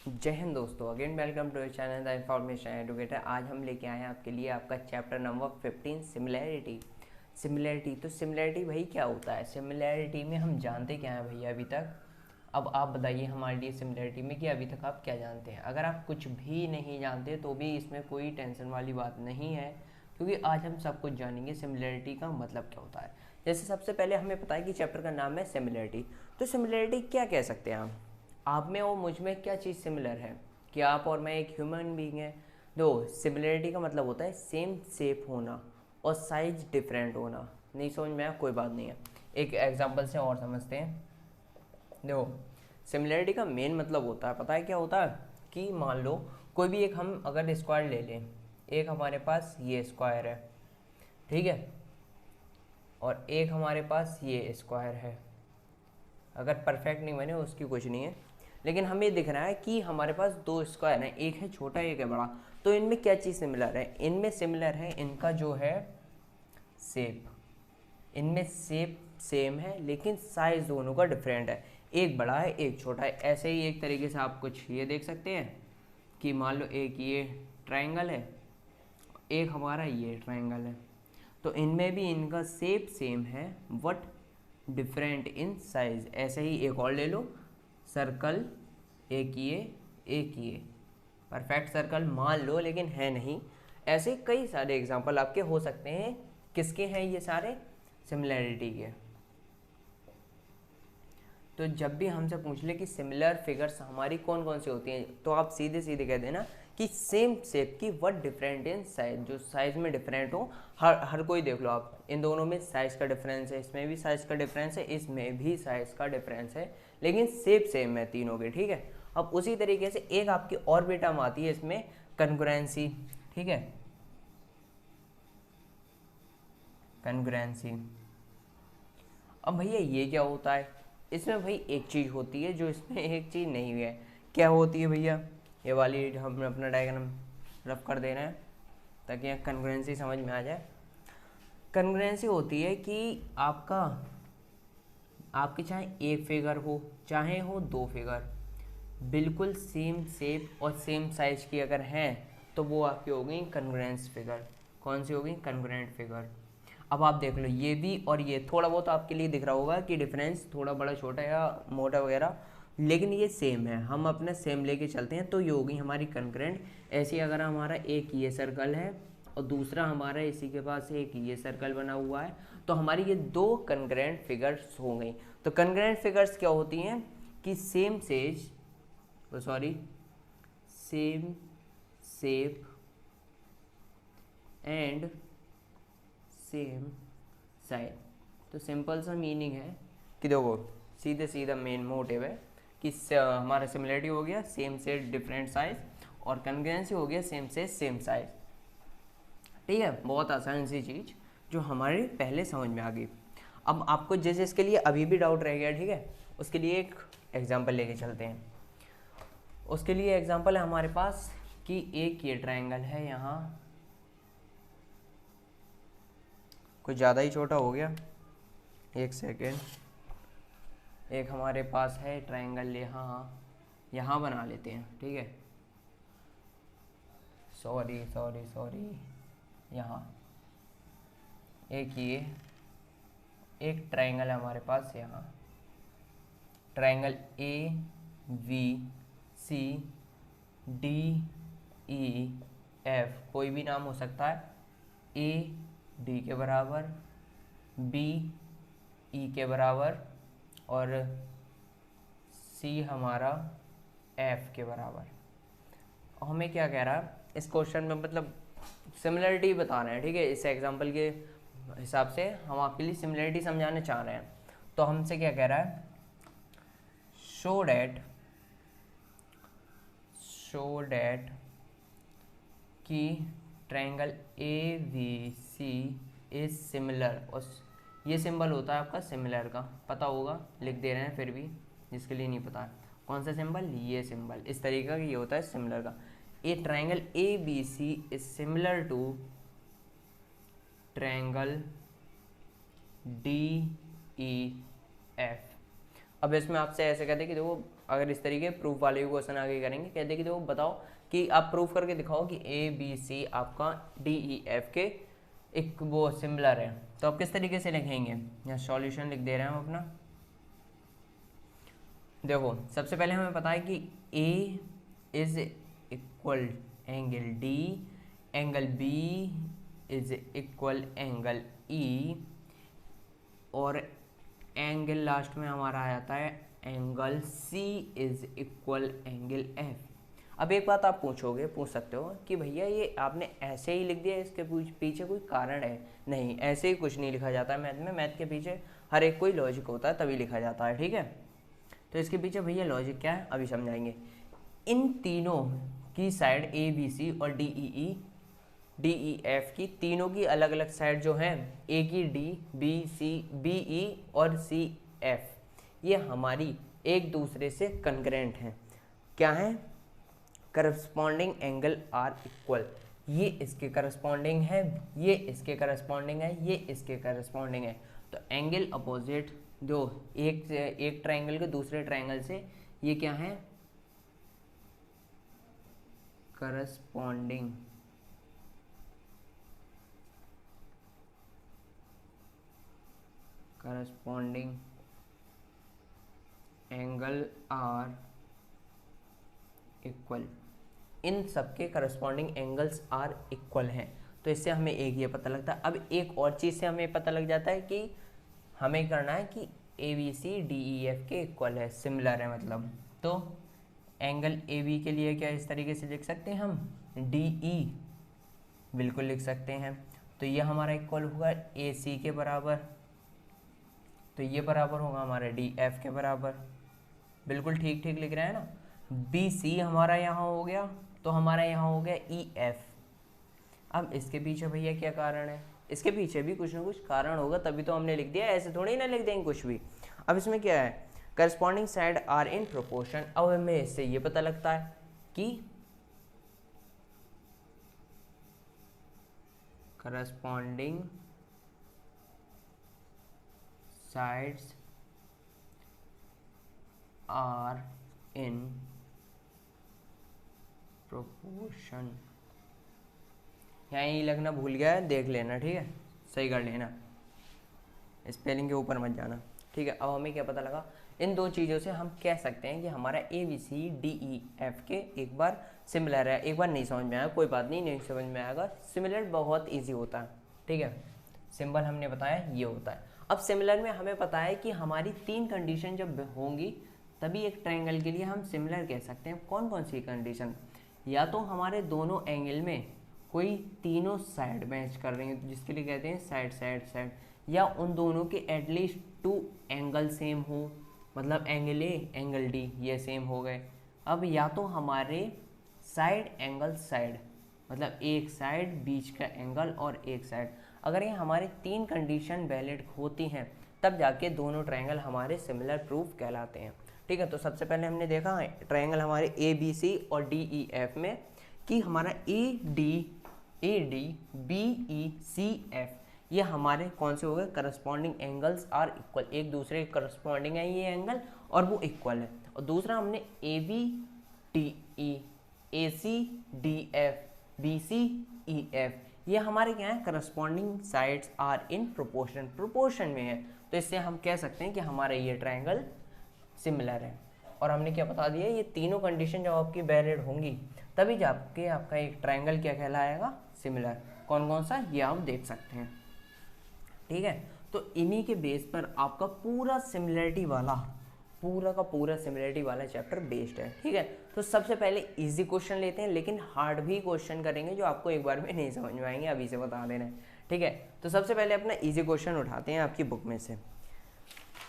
जय हिंद दोस्तों, again welcome to your channel the information educator. आज हम लेके आए हैं आपके लिए आपका चैप्टर नंबर 15 सिमिलैरिटी। तो सिमिलैरिटी भाई क्या होता है? सिमिलैरिटी में हम जानते क्या हैं भैया अभी तक? अब आप बताइए हमारे लिए सिमिलैरिटी में कि अभी तक आप क्या जानते हैं। अगर आप कुछ भी नहीं जानते तो भी इसमें कोई टेंशन वाली बात नहीं है, क्योंकि आज हम सब कुछ जानेंगे सिमिलैरिटी का मतलब क्या होता है। जैसे सबसे पहले हमें पता है कि चैप्टर का नाम है सिमिलैरिटी। तो सिमिलैरिटी क्या कह सकते हैं हम? आप में और मुझ में क्या चीज़ सिमिलर है? कि आप और मैं एक ह्यूमन बीइंग है। दो, सिमिलरिटी का मतलब होता है सेम शेप होना और साइज डिफरेंट होना। नहीं समझ में आया? कोई बात नहीं है, एक एग्जांपल से और समझते हैं। देखो, सिमिलरिटी का मेन मतलब होता है, पता है क्या होता है? कि मान लो कोई भी एक हम अगर स्क्वायर ले लें, एक हमारे पास ये स्क्वायर है, ठीक है, और एक हमारे पास ये स्क्वायर है। अगर परफेक्ट नहीं बने उसकी कुछ नहीं है, लेकिन हमें दिख रहा है कि हमारे पास दो स्क्वायर हैं, एक है छोटा एक है बड़ा। तो इनमें क्या चीज़ सिमिलर है? इनमें सिमिलर है इनका जो है शेप। इनमें शेप सेम है लेकिन साइज दोनों का डिफरेंट है, एक बड़ा है एक छोटा है। ऐसे ही एक तरीके से आप कुछ ये देख सकते हैं कि मान लो एक ये ट्रायंगल है, एक हमारा ये ट्रायंगल है, तो इनमें भी इनका शेप सेम है बट डिफरेंट इन साइज। ऐसे ही एक और ले लो, सर्कल, एक ये परफेक्ट सर्कल मान लो लेकिन है नहीं। ऐसे कई सारे एग्जांपल आपके हो सकते हैं। किसके हैं ये सारे? सिमिलैरिटी के। तो जब भी हमसे पूछ ले कि सिमिलर फिगर्स हमारी कौन कौन सी होती हैं, तो आप सीधे सीधे कह देना कि सेम शेप की बट डिफरेंट इन साइज, जो साइज में डिफरेंट हो। हर कोई देख लो आप, इन दोनों में साइज का डिफरेंस है, इसमें भी साइज का डिफरेंस है, इसमें भी साइज का डिफरेंस है, लेकिन शेप सेम है तीनों के, ठीक है। अब उसी तरीके से एक आपकी और भी टर्म आती है इसमें, कंग्रुएंसी, ठीक है, कंग्रुएंसी। अब भैया ये क्या होता है? इसमें भाई एक चीज़ होती है जो इसमें एक चीज़ नहीं है। क्या होती है भैया? ये वाली हम अपना डायग्राम रफ कर दे रहे हैं ताकि यहाँ कन्ग्रुएंसी समझ में आ जाए। कन्ग्रुएंसी होती है कि आपके चाहे एक फिगर हो चाहे हो दो फिगर, बिल्कुल सेम शेप और सेम साइज की अगर हैं तो वो आपकी हो गई कन्ग्रुएंस फिगर। कौन सी हो गई? Congruent figure. अब आप देख लो, ये भी और ये थोड़ा बहुत आपके लिए दिख रहा होगा कि डिफरेंस थोड़ा बड़ा छोटा या मोटा वगैरह, लेकिन ये सेम है, हम अपने सेम लेके चलते हैं, तो ये हो गई हमारी कंकरेंट। ऐसे अगर हमारा एक ये सर्कल है और दूसरा हमारा इसी के पास एक ये सर्कल बना हुआ है, तो हमारी ये दो कंकरेंट फिगर्स हो गई। तो कंकरेंट फिगर्स क्या होती हैं कि same says, sorry, same shape and same side. तो सिंपल सा मीनिंग है कि देखो, सीधे सीधा मेन मोटिव है कि हमारा सिमिलरिटी हो गया सेम से डिफरेंट साइज, और कन्ग्रुएंसी हो गया सेम से सेम साइज। ठीक है, बहुत आसान सी चीज़ जो हमारे पहले समझ में आ गई। अब आपको जिस जिसके लिए अभी भी डाउट रह गया, ठीक है, उसके लिए एक एग्जाम्पल लेके चलते हैं। उसके लिए एग्जाम्पल है हमारे पास कि एक ये ट्रायंगल है, यहाँ कुछ ज़्यादा ही छोटा हो गया, एक सेकेंड। एक हमारे पास है ट्रायंगल, यहाँ यहाँ बना लेते हैं, ठीक है, सॉरी सॉरी सॉरी, यहाँ एक ये एक ट्रायंगल है हमारे पास, यहाँ ट्रायंगल ABCDEF, कोई भी नाम हो सकता है। A D के बराबर, B E के बराबर, और C हमारा F के बराबर। हमें क्या कह रहा है इस क्वेश्चन में? मतलब सिमिलरिटी बता रहे हैं, ठीक है, इस एग्जांपल के हिसाब से हम आपके लिए सिमिलरिटी समझाने चाह रहे हैं। तो हमसे क्या कह रहा है? शो डैट कि ट्रायंगल ABC इज सिमिलर, और ये सिंबल होता है आपका सिमिलर का, पता होगा, लिख दे रहे हैं फिर भी जिसके लिए नहीं पता है। कौन सा सिंबल? ये सिंबल, इस तरीके का ये होता है सिमिलर का। A triangle ABC is similar to triangle DEF। अब इसमें आपसे ऐसे कहते हैं कि देखो, अगर इस तरीके प्रूफ वाले क्वेश्चन आगे करेंगे, कहते कि तो बताओ कि आप प्रूफ करके दिखाओ कि ए बी सी आपका डी ई एफ के एक वो सिमिलर है, तो आप किस तरीके से लिखेंगे। यहाँ सॉल्यूशन लिख दे रहे हैं हम अपना। देखो सबसे पहले हमें पता है कि A is equal angle D, angle B is equal angle E, और एंगल लास्ट में हमारा आ जाता है angle C is equal angle F. अब एक बात आप पूछ सकते हो कि भैया ये आपने ऐसे ही लिख दिया, इसके पीछे कोई कारण है? नहीं, ऐसे ही कुछ नहीं लिखा जाता है मैथ में। मैथ के पीछे हर एक कोई लॉजिक होता है, तभी लिखा जाता है, ठीक है। तो इसके पीछे भैया लॉजिक क्या है अभी समझाएंगे। इन तीनों की साइड ए बी सी और डी ई एफ की तीनों की अलग अलग साइड जो हैं, ए की D, B C, B E और सी एफ, ये हमारी एक दूसरे से कंकरेंट हैं। क्या है? Corresponding angle are equal. ये इसके करस्पॉन्डिंग है, ये इसके करस्पॉन्डिंग है, ये इसके करस्पॉन्डिंग है। तो एंगल अपोजिट जो एक ट्रायंगल के दूसरे ट्रायंगल से ये क्या है? Corresponding. Corresponding angle are equal. इन सबके करस्पॉन्डिंग एंगल्स आर इक्वल हैं। तो इससे हमें एक ये पता लगता है। अब एक और चीज़ से हमें पता लग जाता है कि हमें करना है कि A B C D E F के इक्वल है, सिमिलर है मतलब। तो एंगल ए बी के लिए क्या इस तरीके से लिख सकते हैं हम, डी ई, बिल्कुल लिख सकते हैं। तो ये हमारा इक्वल होगा ए सी के बराबर, तो ये बराबर होगा हमारा डी एफ के बराबर। बिल्कुल ठीक ठीक लिख रहे हैं ना। बी सी हमारा यहाँ हो गया, तो हमारा यहाँ हो गया ई एफ। अब इसके पीछे भैया क्या कारण है? इसके पीछे भी कुछ ना कुछ कारण होगा, तभी तो हमने लिख दिया, ऐसे थोड़ी ना लिख देंगे कुछ भी। अब इसमें क्या है? Corresponding side are in proportion. अब हमें इससे ये पता लगता है कि corresponding sides are in proportion. यहाँ यही लगना भूल गया है, देख लेना, ठीक है, सही कर लेना, स्पेलिंग के ऊपर मत जाना, ठीक है। अब हमें क्या पता लगा? इन दो चीज़ों से हम कह सकते हैं कि हमारा A B C D E F के एक बार सिमिलर है। एक बार नहीं समझ में आया कोई बात नहीं, नहीं समझ में आएगा। सिमिलर बहुत इजी होता है, ठीक है। सिंबल हमने बताया ये होता है। अब सिमिलर में हमें पता है कि हमारी तीन कंडीशन जब होंगी तभी एक ट्रायंगल के लिए हम सिमिलर कह सकते हैं। कौन कौन सी कंडीशन? या तो हमारे दोनों एंगल में कोई तीनों साइड मैच कर रही है, जिसके लिए कहते हैं साइड साइड साइड, या उन दोनों के एटलीस्ट 2 एंगल सेम हो, मतलब एंगल ए एंगल डी ये सेम हो गए। अब या तो हमारे साइड एंगल साइड, मतलब एक साइड बीच का एंगल और एक साइड, अगर ये हमारी तीन कंडीशन वैलिड होती हैं तब जाके दोनों ट्रायंगल हमारे सिमिलर प्रूफ कहलाते हैं, ठीक है। तो सबसे पहले हमने देखा ट्रायंगल हमारे ए बी सी और डी ई एफ में कि हमारा A D B E C F ये हमारे कौन से हो गए? Corresponding angles are equal. एक दूसरे के करस्पॉन्डिंग है ये एंगल और वो इक्वल है। और दूसरा हमने A B D E, A C D F, B C E F, ये हमारे क्या है? Corresponding sides are in proportion में है। तो इससे हम कह सकते हैं कि हमारा ये ट्रायंगल सिमिलर है। और हमने क्या बता दिया? ये तीनों कंडीशन जब आपकी वैलिड होंगी तभी जाके आपका एक ट्रायंगल क्या कहलाएगा? सिमिलर। कौन कौन सा ये आप देख सकते हैं, ठीक है। तो इन्हीं के बेस पर आपका पूरा सिमिलरिटी वाला सिमिलरिटी वाला चैप्टर बेस्ड है, ठीक है। तो सबसे पहले इजी क्वेश्चन लेते हैं, लेकिन हार्ड भी क्वेश्चन करेंगे जो आपको एक बार में नहीं समझ में आएंगे, अभी से बता देना है, ठीक है। तो सबसे पहले अपना इजी क्वेश्चन उठाते हैं आपकी बुक में से।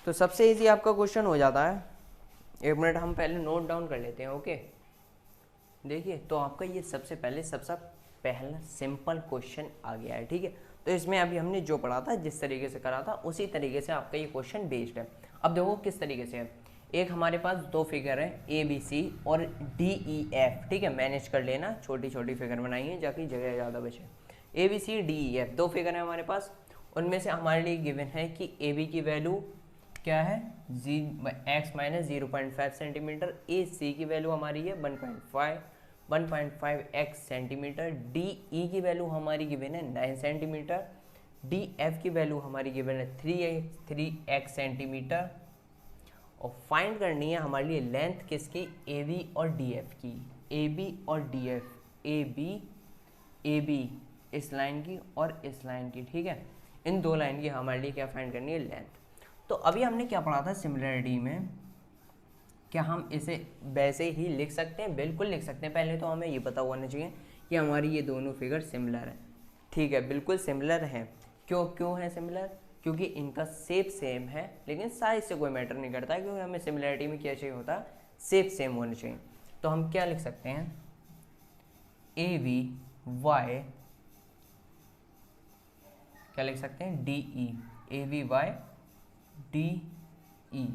तो सबसे इजी आपका क्वेश्चन हो जाता है, एक मिनट हम पहले नोट डाउन कर लेते हैं, ओके। देखिए तो आपका ये सबसे पहला सिंपल क्वेश्चन आ गया है, ठीक है। तो इसमें अभी हमने जो पढ़ा था, जिस तरीके से करा था, उसी तरीके से आपका ये क्वेश्चन बेस्ड है। अब देखो किस तरीके से है। एक हमारे पास दो फिगर है ए बी सी और डी ई एफ, ठीक है। मैनेज कर लेना, छोटी छोटी फिगर बनाइए जाकि जगह ज़्यादा बचे। A B C D E F दो फिगर है हमारे पास, उनमें से हमारे लिए गिवन है कि ए बी की वैल्यू क्या है x माइनस 0.5 सेंटीमीटर, ए सी की वैल्यू हमारी है 1.5 x सेंटीमीटर, डी ई की वैल्यू हमारी गिवन है 9 सेंटीमीटर, डी एफ की वैल्यू हमारी गिवन है 3x सेंटीमीटर। और फाइंड करनी है हमारे लिए लेंथ किसकी, ए बी और डी एफ की, ए बी और डी एफ, ए बी इस लाइन की और इस लाइन की, ठीक है। इन दो लाइन की हमारे लिए क्या फाइंड करनी है, लेंथ। तो अभी हमने क्या पढ़ा था सिमिलरिटी में, क्या हम इसे वैसे ही लिख सकते हैं, बिल्कुल लिख सकते हैं। पहले तो हमें ये पता होना चाहिए कि हमारी ये दोनों फिगर सिमिलर है, ठीक है, बिल्कुल सिमिलर हैं। क्यों है सिमिलर, क्योंकि इनका शेप सेम है, लेकिन साइज से कोई मैटर नहीं करता है, क्योंकि हमें सिमिलरिटी में क्या चाहिए होता है, शेप सेम होना चाहिए। तो हम क्या लिख सकते हैं, ए वी वाई, क्या लिख सकते हैं, D E, A B by D E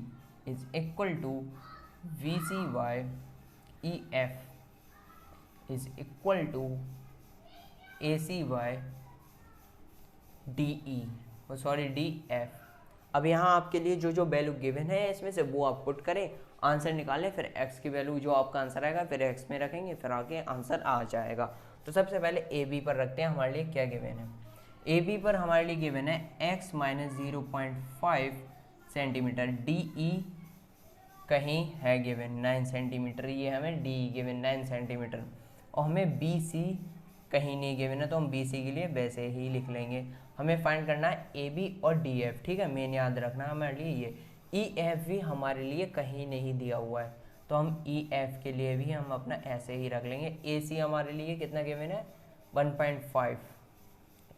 is equal to B C by E F is equal to A C by D E, sorry D F. अब यहाँ आपके लिए जो जो वैल्यू गिवन है इसमें से वो आप पुट करें, आंसर निकालें, फिर x की वैल्यू जो आपका आंसर आएगा फिर x में रखेंगे, फिर आगे आंसर आ जाएगा। तो सबसे पहले ए बी पर रखते हैं, हमारे लिए क्या गिवन है, ए बी पर हमारे लिए गिवन है x minus 0.5 centimetre, D E कहीं है गिवन 9 सेंटीमीटर, ये हमें डी गिवन 9 सेंटीमीटर, और हमें बी सी कहीं नहीं गिवन है, तो हम बी सी के लिए वैसे ही लिख लेंगे। हमें फाइंड करना है ए बी और डी एफ, ठीक है, मेन याद रखना है हमारे लिए ये। ई एफ भी हमारे लिए कहीं नहीं दिया हुआ है, तो हम ई एफ के लिए भी हम अपना ऐसे ही रख लेंगे। ए सी हमारे लिए कितना गिवन है 1.5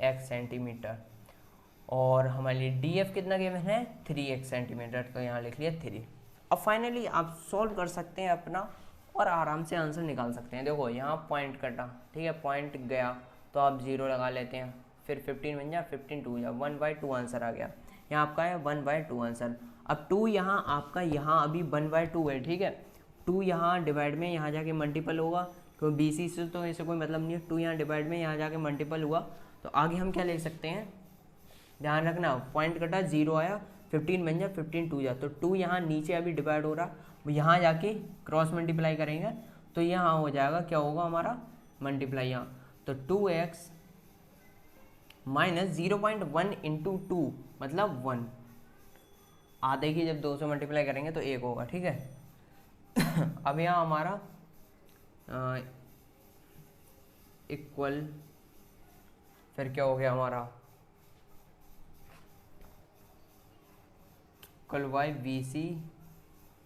x सेंटीमीटर, और हमारे लिए डी एफ कितना गिवन है 3x सेंटीमीटर, तो यहाँ लिख लिया 3। अब फाइनली आप सॉल्व कर सकते हैं अपना और आराम से आंसर निकाल सकते हैं। देखो यहाँ पॉइंट कटा, ठीक है, पॉइंट गया तो आप 0 लगा लेते हैं, फिर 15 बन जा, 15 2 जा, 1/2 आंसर आ गया। यहाँ आपका है 1/2 आंसर। अब 2 यहाँ आपका यहाँ अभी 1/2 है, ठीक है, 2 यहाँ डिवाइड में यहाँ जाके मल्टीपल होगा, क्योंकि बी सी से तो ऐसे कोई मतलब नहीं है, 2 यहाँ डिवाइड में यहाँ जाके मल्टीपल हुआ, तो आगे हम क्या ले सकते हैं, ध्यान रखना पॉइंट कटा 0 आया, 15 बन जा, 15 2 जा, तो 2 यहाँ नीचे अभी डिवाइड हो रहा, यहाँ जाके क्रॉस मल्टीप्लाई करेंगे तो यहाँ हो जाएगा, क्या होगा हमारा मल्टीप्लाई यहाँ, तो 2x माइनस 0.1 इंटू 2 मतलब 1, आधे की जब 2 से मल्टीप्लाई करेंगे तो 1 होगा, ठीक है। अब यहाँ हमारा इक्वल, फिर क्या हो गया हमारा equal by B C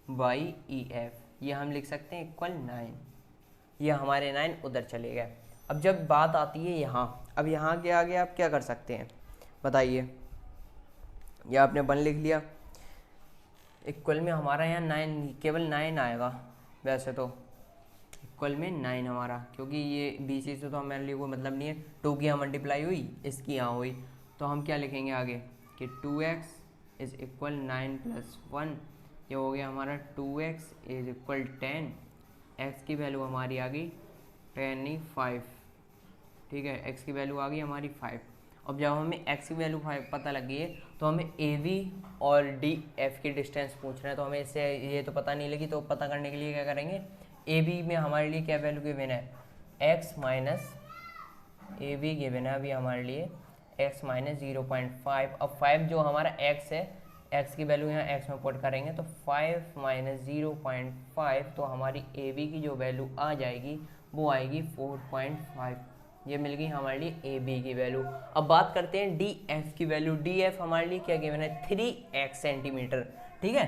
by E F, ये हम लिख सकते हैं इक्वल 9, ये हमारे 9 उधर चले गए। अब जब बात आती है यहाँ, अब यहाँ के आगे आप क्या कर सकते हैं बताइए, ये आपने 1 लिख लिया, इक्वल में हमारा यहाँ 9 केवल 9 आएगा, वैसे तो इक्वल में 9 हमारा, क्योंकि ये बी सी से तो हमारे लिए कोई मतलब नहीं है, 2 की यहाँ मल्टीप्लाई हुई, इसकी यहाँ हुई, तो हम क्या लिखेंगे आगे कि 2x इज इक्वल 9 प्लस 1, ये हो गया हमारा 2x इज इक्वल 10, x की वैल्यू हमारी आ गई 10 नहीं 5, ठीक है, x की वैल्यू आ गई हमारी 5। अब जब हमें x की वैल्यू 5 पता लग गई है, तो हमें ए वी और डी एफ की डिस्टेंस पूछना है, तो हमें इससे ये तो पता नहीं लगी, तो पता करने के लिए क्या करेंगे, ए बी में हमारे लिए क्या वैल्यू गिवन है, x minus A be given है अभी हमारे लिए x माइनस 0.5, अब 5 जो हमारा x है, x की वैल्यू यहाँ x में पुट करेंगे तो 5 माइनस 0.5, तो हमारी ए बी की जो वैल्यू आ जाएगी वो आएगी 4.5, ये मिल गई हमारे लिए ए बी की वैल्यू। अब बात करते हैं डी एफ की वैल्यू, डी एफ हमारे लिए क्या गिवन है 3x सेंटीमीटर, ठीक है,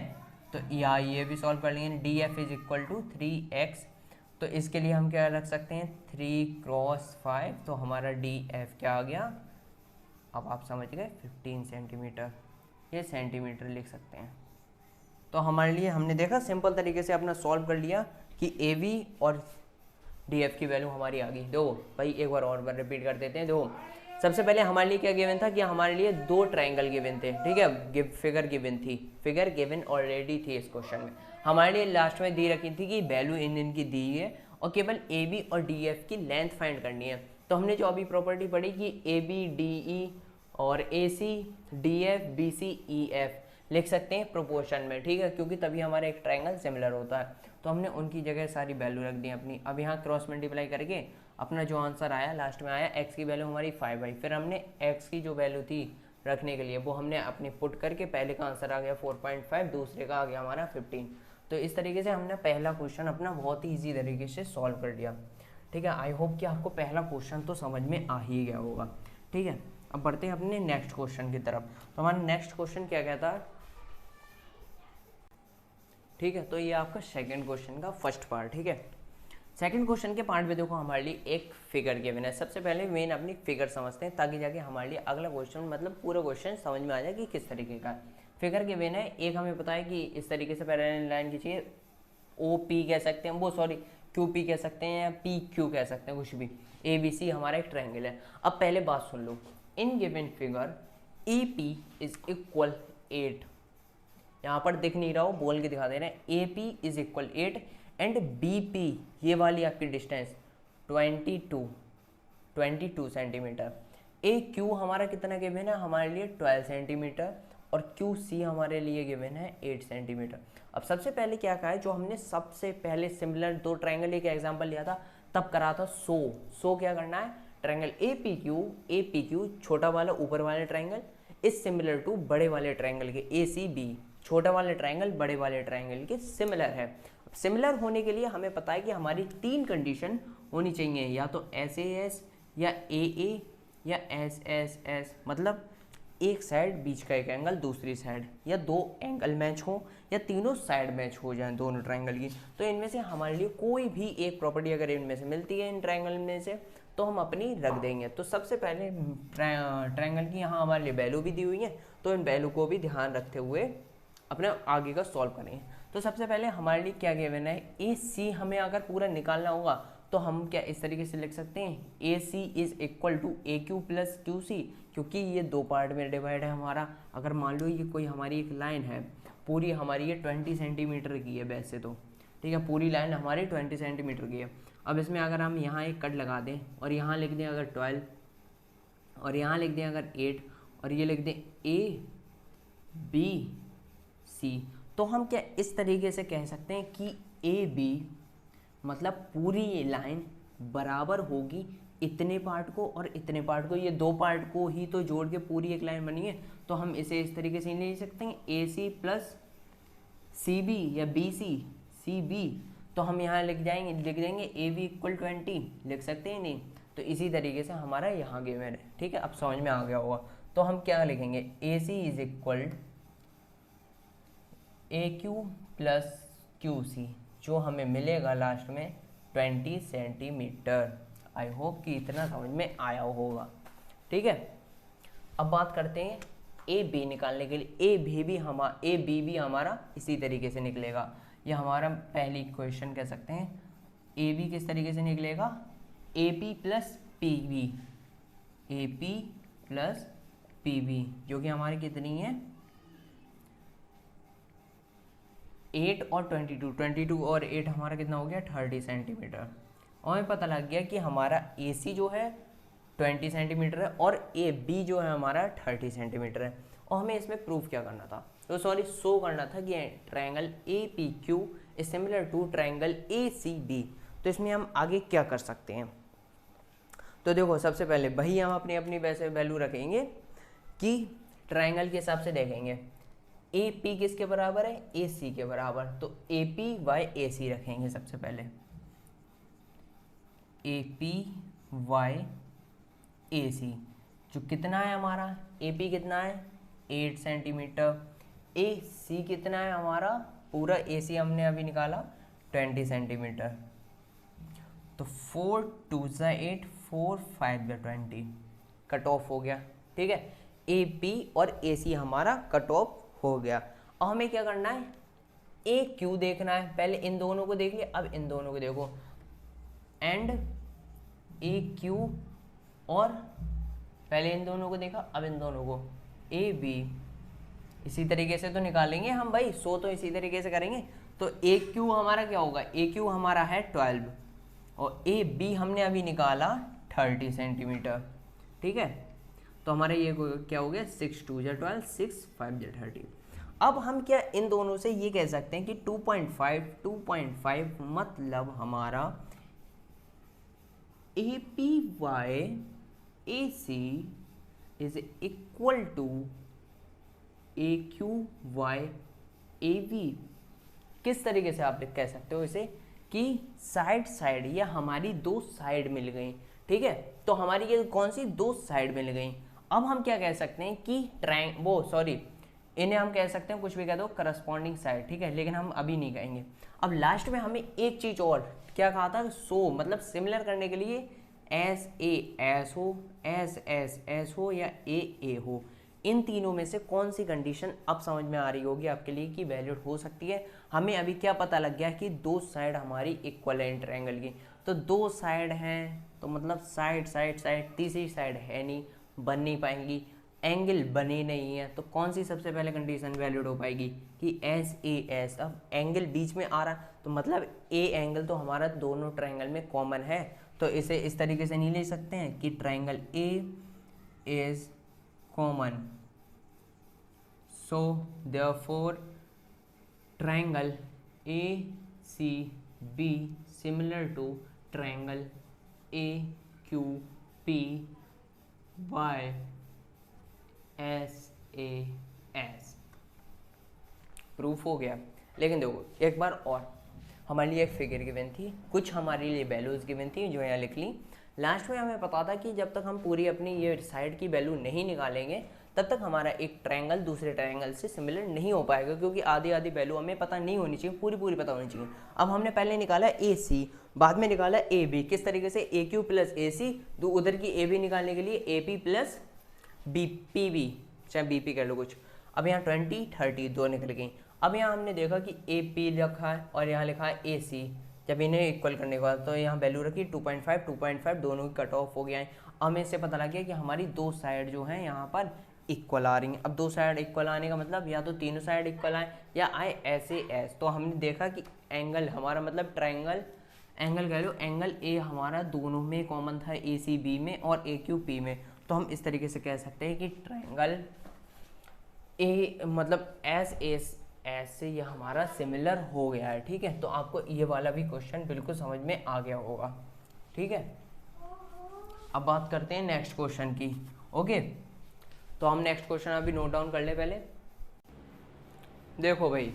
तो या ये भी सॉल्व कर लेंगे, D F is equal to 3x, तो इसके लिए हम क्या रख सकते हैं 3 क्रॉस 5, तो हमारा डी एफ क्या आ गया, अब आप समझ गए 15 सेंटीमीटर, ये सेंटीमीटर लिख सकते हैं। तो हमारे लिए हमने देखा सिंपल तरीके से अपना सॉल्व कर लिया कि ए वी और डी एफ की वैल्यू हमारी आ गई। दो भाई एक बार और रिपीट कर देते हैं। दो सबसे पहले हमारे लिए क्या गिवन था कि हमारे लिए 2 ट्रायंगल गिवन थे, ठीक है, फिगर गिवन थी, फिगर गिवन ऑलरेडी थी इस क्वेश्चन में। हमारे लिए लास्ट में दी रखी थी कि वैल्यू इनकी दी है और केवल ए बी और डी एफ की लेंथ फाइंड करनी है। तो हमने जो अभी प्रॉपर्टी पढ़ी कि ए बी डी ई और A C D F B C E F, लिख सकते हैं प्रोपोर्शन में, ठीक है, क्योंकि तभी हमारा एक ट्रायंगल सिमिलर होता है। तो हमने उनकी जगह सारी वैल्यू रख दी अपनी। अब यहाँ क्रॉस मल्टीप्लाई करके अपना जो आंसर आया लास्ट में आया x की वैल्यू हमारी 5 आई। फिर हमने x की जो वैल्यू थी रखने के लिए वो हमने अपनी पुट करके पहले का आंसर आ गया 4.5, दूसरे का आ गया हमारा 15। तो इस तरीके से हमने पहला क्वेश्चन अपना बहुत ही ईजी तरीके से सॉल्व कर लिया, ठीक है। आई होप कि आपको पहला क्वेश्चन तो समझ में आ ही गया होगा, ठीक है। अब बढ़ते हैं अपने नेक्स्ट क्वेश्चन की तरफ। तो हमारा नेक्स्ट क्वेश्चन क्या कहता है, ठीक है। तो ये आपका सेकंड क्वेश्चन का फर्स्ट पार्ट, ठीक है। सेकंड क्वेश्चन के पार्ट में देखो हमारे लिए एक फिगर गिवन है। सबसे पहले मेन अपनी फिगर समझते हैं ताकि जाके हमारे लिए अगला क्वेश्चन मतलब पूरा क्वेश्चन समझ में आ जाए कि किस तरीके का है। फिगर गिवन है, एक हमें पता है कि इस तरीके से पैरेलल लाइन खींचिए, ओ पी कह सकते हैं, वो सॉरी क्यू पी कह सकते हैं या पी क्यू कह सकते हैं, कुछ भी। ए बी सी हमारा एक ट्रायंगल है। अब पहले बात सुन लो, in given figure A P is equal 8, यहाँ पर दिख नहीं रहा हो बोल के दिखा दे रहे हैं, A P is equal 8 and B P ये वाली आपकी डिस्टेंस 22 सेंटीमीटर। ए क्यू हमारा कितना गिवन है, हमारे लिए 12 सेंटीमीटर, और क्यू सी हमारे लिए गिवन है 8 सेंटीमीटर। अब सबसे पहले क्या कहा है, जो हमने सबसे पहले सिमिलर दो ट्रायंगल एक एग्जांपल लिया था तब करा था सो क्या करना है, ट्रायंगल ए पी क्यू छोटा वाला ऊपर वाले ट्रायंगल इज सिमिलर टू बड़े वाले ट्रायंगल के ए सी बी, छोटा वाले ट्रायंगल बड़े वाले ट्रायंगल के सिमिलर है। सिमिलर होने के लिए हमें पता है कि हमारी 3 कंडीशन होनी चाहिए, या तो एस या ए या एस, मतलब एक साइड बीच का एक एंगल दूसरी साइड, या 2 एंगल मैच हो या तीनों साइड मैच हो जाए दोनों ट्रायंगल की। तो इनमें से हमारे लिए कोई भी एक प्रॉपर्टी अगर इनमें से मिलती है इन ट्रायंगल में से तो हम अपनी रख देंगे। तो सबसे पहले ट्रायंगल की यहाँ हमारे लिए वैल्यू भी दी हुई है, तो इन वैल्यू को भी ध्यान रखते हुए अपने आगे का सॉल्व करेंगे। तो सबसे पहले हमारे लिए क्या गिवन है, ए सी हमें अगर पूरा निकालना होगा तो हम क्या इस तरीके से लिख सकते हैं, A C is equal to A Q plus Q C, क्योंकि ये 2 पार्ट में डिवाइड है हमारा। अगर मान लो ये कोई हमारी एक लाइन है पूरी हमारी ये 20 सेंटीमीटर की है वैसे तो, ठीक है, पूरी लाइन हमारी 20 सेंटीमीटर की है। अब इसमें अगर हम यहाँ एक कट लगा दें और यहाँ लिख दें अगर 12 और यहाँ लिख दें अगर 8 और ये लिख दें ए बी सी, तो हम क्या इस तरीके से कह सकते हैं कि ए बी मतलब पूरी ये लाइन बराबर होगी इतने पार्ट को और इतने पार्ट को, ये 2 पार्ट को ही तो जोड़ के पूरी एक लाइन बनी है। तो हम इसे इस तरीके से लिख सकते हैं A C plus C B या बी सी बी, तो हम यहाँ लिख देंगे ए बी इक्वल 20, लिख सकते हैं नहीं। तो इसी तरीके से हमारा यहाँ गिवन है, ठीक है। अब समझ में आ गया होगा। तो हम क्या लिखेंगे, A C is equal A Q plus Q C, जो हमें मिलेगा लास्ट में 20 सेंटीमीटर। आई होप कि इतना समझ में आया होगा, ठीक है। अब बात करते हैं ए बी निकालने के लिए। ए बी भी हमारा इसी तरीके से निकलेगा। यह हमारा पहली क्वेश्चन कह सकते हैं। ए बी किस तरीके से निकलेगा, A P plus P B, A P plus P B, जो कि हमारी कितनी है 8 और 22 और 8 हमारा कितना हो गया 30 सेंटीमीटर। और हमें पता लग गया कि हमारा ए सी जो है 20 सेंटीमीटर है और ए बी जो है हमारा 30 सेंटीमीटर है। और हमें इसमें प्रूफ क्या करना था, तो सॉरी शो करना था कि triangle A P Q is similar to triangle A C B. तो इसमें हम आगे क्या कर सकते हैं, तो देखो सबसे पहले वही हम अपनी अपनी वैसे वैल्यू रखेंगे कि ट्रायंगल के हिसाब से देखेंगे ए पी किसके बराबर है, ए सी के बराबर। तो ए पी वाई ए सी रखेंगे सबसे पहले, ए पी वाई ए सी, जो कितना है हमारा ए पी कितना है 8 सेंटीमीटर, ए सी कितना है हमारा पूरा ए सी हमने अभी निकाला 20 सेंटीमीटर। तो 4 2 8 4 5 20 कट ऑफ हो गया, ठीक है। ए पी और ए सी हमारा कट ऑफ हो गया। अब हमें क्या करना है, ए क्यू देखना है। पहले इन दोनों को देख लिया, अब इन दोनों को देखो, एंड ए क्यू, और पहले इन दोनों को देखा अब इन दोनों को ए बी। इसी तरीके से तो निकालेंगे हम भाई, सो तो इसी तरीके से करेंगे। तो ए क्यू हमारा क्या होगा, ए क्यू हमारा है 12 और ए बी हमने अभी निकाला 30 सेंटीमीटर, ठीक है। तो हमारा ये क्या हो गया 6 2 12 6 5 30। अब हम क्या इन दोनों से ये कह सकते हैं कि 2.5 मतलब हमारा A P by A C is equal to A Q by A B. किस तरीके से आप कह सकते हो इसे कि साइड साइड, या हमारी दो साइड मिल गई, ठीक है। तो हमारी ये कौन सी दो साइड मिल गई। अब हम क्या कह सकते हैं कि इन्हें हम कह सकते हैं कुछ भी कह दो, करस्पॉन्डिंग साइड, ठीक है, लेकिन हम अभी नहीं कहेंगे। अब लास्ट में हमें एक चीज और क्या कहा था, मतलब सिमिलर करने के लिए एस ए एस हो, एस एस एस हो, या ए हो, इन तीनों में से कौन सी कंडीशन अब समझ में आ रही होगी आपके लिए कि वैलिड हो सकती है। हमें अभी क्या पता लग गया कि दो साइड हमारी इक्वल है ट्रायंगल की, तो दो साइड हैं तो मतलब साइड साइड साइड, तीसरी साइड है नहीं, बन नहीं पाएंगी, एंगल बने नहीं है, तो कौन सी सबसे पहले कंडीशन वैलिड हो पाएगी कि एस ए एस। अब एंगल बीच में आ रहा तो मतलब ए एंगल तो हमारा दोनों ट्रायंगल में कॉमन है, तो इसे इस तरीके से नहीं ले सकते हैं कि triangle A is common, so therefore triangle A C B similar to triangle A Q P by S A S. Proof हो गया। लेकिन देखो एक बार और, हमारे लिए एक फिगर गिवन थी, कुछ हमारे लिए वैल्यूज गिवन थी जो यहाँ लिख ली। लास्ट में हमें पता था कि जब तक हम पूरी अपनी ये साइड की वैल्यू नहीं निकालेंगे तब तक हमारा एक ट्रायंगल दूसरे ट्रायंगल से सिमिलर नहीं हो पाएगा, क्योंकि आधी आधी वैल्यू हमें पता नहीं होनी चाहिए, पूरी पूरी पता होनी चाहिए। अब हमने पहले निकाला ए सी, बाद में निकाला ए बी, किस तरीके से ए क्यू प्लस ए सी, उधर की ए बी निकालने के लिए A P plus B P B, चाहे बी पी कह लो कुछ। अब यहाँ 20 30 दो निकल गई। अब यहाँ हमने देखा कि ए पी लिखा है और यहाँ लिखा है ए सी, जब इन्हें इक्वल करने के बाद तो यहाँ वैल्यू रखी 2.5 दोनों की कट ऑफ हो गया है। अब हमें इससे पता लग गया कि हमारी दो साइड जो है यहाँ पर इक्वल आ रही हैं। अब दो साइड इक्वल आने का मतलब या तो तीनों साइड इक्वल आए या आए ऐसे ऐस। तो हमने देखा कि एंगल हमारा मतलब ट्रायंगल, एंगल कह लो, एंगल ए हमारा दोनों में कॉमन था, ए सी बी में और ए क्यू पी में। तो हम इस तरीके से कह सकते हैं कि ट्रायंगल ए मतलब एस एस एस से ये हमारा सिमिलर हो गया है, ठीक है। तो आपको ये वाला भी क्वेश्चन बिल्कुल समझ में आ गया होगा, ठीक है। अब बात करते हैं नेक्स्ट क्वेश्चन की। ओके, तो हम नेक्स्ट क्वेश्चन अभी नोट डाउन कर ले पहले। देखो भाई,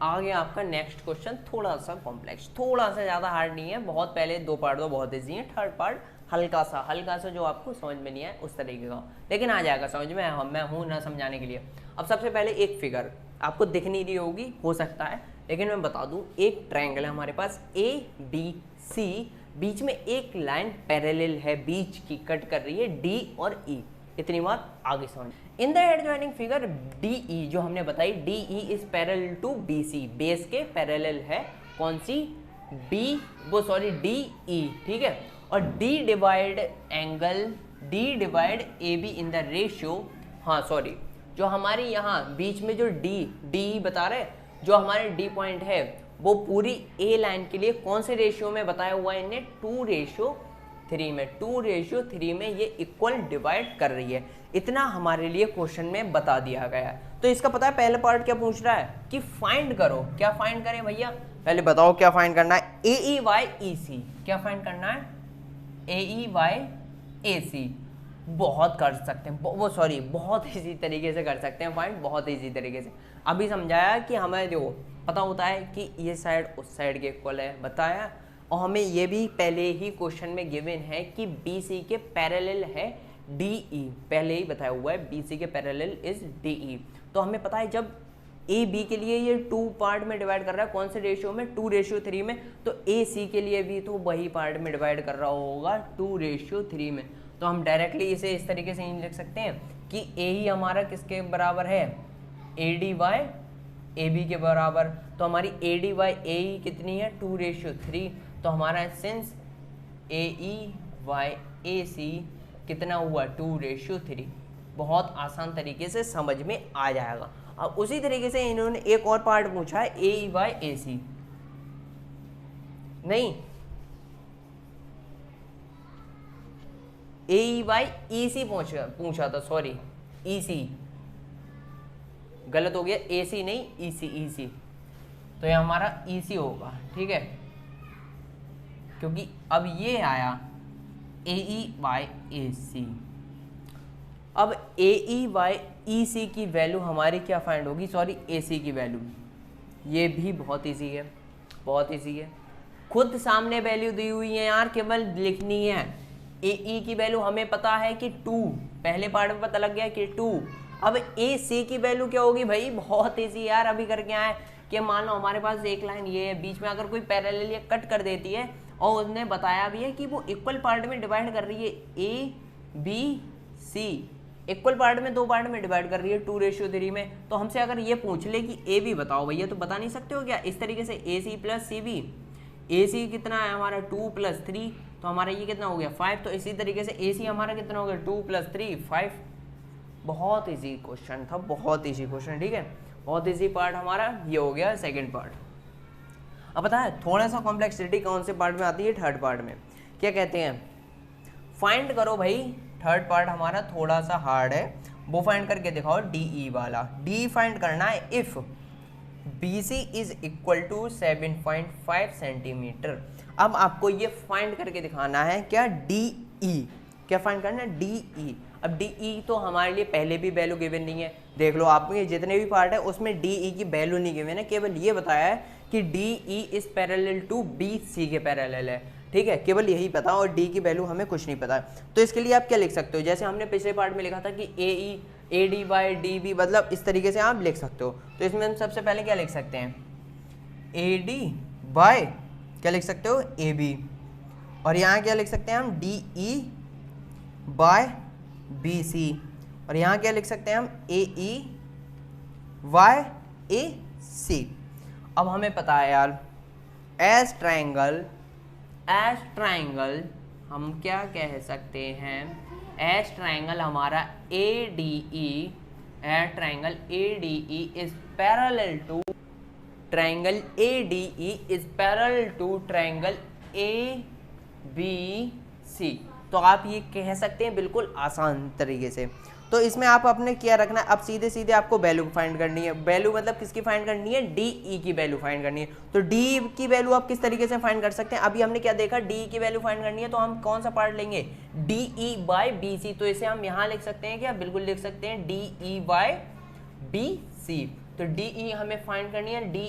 आगे आपका नेक्स्ट क्वेश्चन थोड़ा सा कॉम्प्लेक्स, थोड़ा सा ज़्यादा हार्ड नहीं है, बहुत पहले दो पार्ट तो बहुत ईजी है, थर्ड पार्ट हल्का सा जो आपको समझ में नहीं आए उस तरीके का, लेकिन आ जाएगा समझ में। मैं हूँ ना समझाने के लिए। अब सबसे पहले एक फिगर आपको दिख नहीं रही होगी, हो सकता है, लेकिन मैं बता दूं, एक ट्रायंगल है हमारे पास ए बी सी, बीच में एक लाइन पैरेलल है, बीच की कट कर रही है डी और ई। इतनी बात आगे समझ। In the adjoining figure D E जो हमने बताई, D E is parallel to B C, base के पैरेलल है कौन सी, डी ई, ठीक है। और D divide A B in the ratio, जो हमारी यहाँ बीच में जो डी बता रहे, जो हमारे डी पॉइंट है वो पूरी ए लाइन के लिए कौन से रेशियो में बताया हुआ है इन्हें, 2:3 में। 2:3 में ये इक्वल डिवाइड कर रही है। इतना हमारे लिए क्वेश्चन में बता दिया गया है। तो इसका पता है पहले पार्ट क्या पूछ रहा है कि फाइंड करो। क्या फाइंड करें भैया, पहले बताओ क्या फाइंड करना है। ए ई वाई ई सी, क्या फाइंड करना है, ए ई वाई ए सी। बहुत कर सकते हैं, बहुत इजी तरीके से कर सकते हैं फाइंड, बहुत इजी तरीके से। अभी समझाया कि हमें जो पता होता है कि ये साइड उस साइड के इक्वल है, बताया। और हमें ये भी पहले ही क्वेश्चन में गिवन है कि बी सी के पैरेलल है डी ई, पहले ही बताया हुआ है बी सी के पैरेलल इज डी ई। तो हमें पता है जब ए बी के लिए ये 2 पार्ट में डिवाइड कर रहा है, कौन से रेशियो में, 2:3 में, तो ए सी के लिए भी तो वही पार्ट में डिवाइड कर रहा होगा 2:3 में। तो हम डायरेक्टली इसे इस तरीके से नहीं लिख सकते हैं कि ए ही हमारा किसके बराबर है, A D by A B के बराबर। तो हमारी ए डी वाई ए ई कितनी है, 2:3। तो हमारा since A E Y A सी कितना हुआ, 2:3। बहुत आसान तरीके से समझ में आ जाएगा। अब उसी तरीके से इन्होंने एक और पार्ट पूछा है, ए ई वाई ए सी, नहीं ए ई वाई ई सी पूछा था, ई सी गलत हो गया, ए सी नहीं ई सी, ई सी, तो ये हमारा ई सी होगा, ठीक है, क्योंकि अब ये आया ए ई बाई ए सी। अब ए ई बाई ई सी की वैल्यू हमारी क्या फाइंड होगी, सॉरी ए सी की वैल्यू, ये भी बहुत इजी है, बहुत इजी है, खुद सामने वैल्यू दी हुई है यार, केवल लिखनी है। ए ई की वैल्यू हमें पता है कि 2, पहले पार्ट में पता लग गया कि 2। अब ए सी की वैल्यू क्या होगी भाई, बहुत इजी यार, अभी करके आए कि मान लो हमारे पास एक लाइन ये है, बीच में अगर कोई पैरेलल या कट कर देती है और उसने बताया भी है कि वो इक्वल पार्ट में डिवाइड कर रही है, A B C equal part में, 2 पार्ट में डिवाइड कर रही है 2:3 में, तो हमसे अगर ये पूछ ले कि ए बी बताओ भैया, तो बता नहीं सकते हो क्या, इस तरीके से ए सी प्लस सी बी, ए सी कितना है हमारा 2 + 3, तो हमारा ये कितना हो गया 5, तो इसी तरीके से ए सी हमारा कितना हो गया 2 + 3 5। बहुत इजी क्वेश्चन था, बहुत इजी क्वेश्चन, ठीक है, बहुत इजी पार्ट हमारा ये हो गया सेकंड पार्ट। अब पता है थोड़ा सा कॉम्प्लेक्सिटी कौन से पार्ट में आती है, थर्ड पार्ट में। क्या कहते हैं, फाइंड करो भाई, थर्ड पार्ट हमारा थोड़ा सा हार्ड है, वो फाइंड करके दिखाओ, डी ई वाला। डी फाइंड करना है if B C is equal to 7.5 centimetre. अब आपको ये फाइंड करके दिखाना है क्या, डी ई, क्या फाइंड करना है, डी ई। अब डी ई तो हमारे लिए पहले भी वैल्यू गिवन नहीं है, देख लो आप ये जितने भी पार्ट है उसमें डी ई की वैल्यू नहीं गिवन है, केवल ये बताया है कि D E is parallel to B C के पैरेलल है, ठीक है, केवल यही पता, और डी की वैल्यू हमें कुछ नहीं पता। तो इसके लिए आप क्या लिख सकते हो, जैसे हमने पिछले पार्ट में लिखा था कि A E A D by D B, मतलब इस तरीके से आप लिख सकते हो। तो इसमें हम सबसे पहले क्या लिख सकते हैं, ए डी बाई क्या लिख सकते हो, ए बी, और यहाँ क्या लिख सकते हैं हम, D E by B C, और यहाँ क्या लिख सकते हैं हम, ए ई वाई ए सी। अब हमें पता है यार एज ट्राइंगल हम क्या कह सकते हैं, एज ट्राइंगल हमारा A D E, as triangle A D E is parallel to triangle A D E is parallel to triangle A B C. तो आप ये कह सकते हैं बिल्कुल आसान तरीके से। तो इसमें आप अपने क्या रखना है, अब सीधे सीधे आपको वैल्यू फाइंड करनी है। वैल्यू मतलब किसकी फाइंड करनी है, डी ई की वैल्यू फाइंड करनी है। तो डी की वैल्यू आप किस तरीके से फाइंड कर सकते हैं, अभी हमने क्या देखा, डी की वैल्यू फाइंड करनी है, तो हम कौन सा पार्ट लेंगे, D E by B C. तो इसे हम यहाँ लिख सकते हैं क्या, बिल्कुल लिख सकते हैं, D E by B C. तो डी ई हमें फाइंड करनी है, डी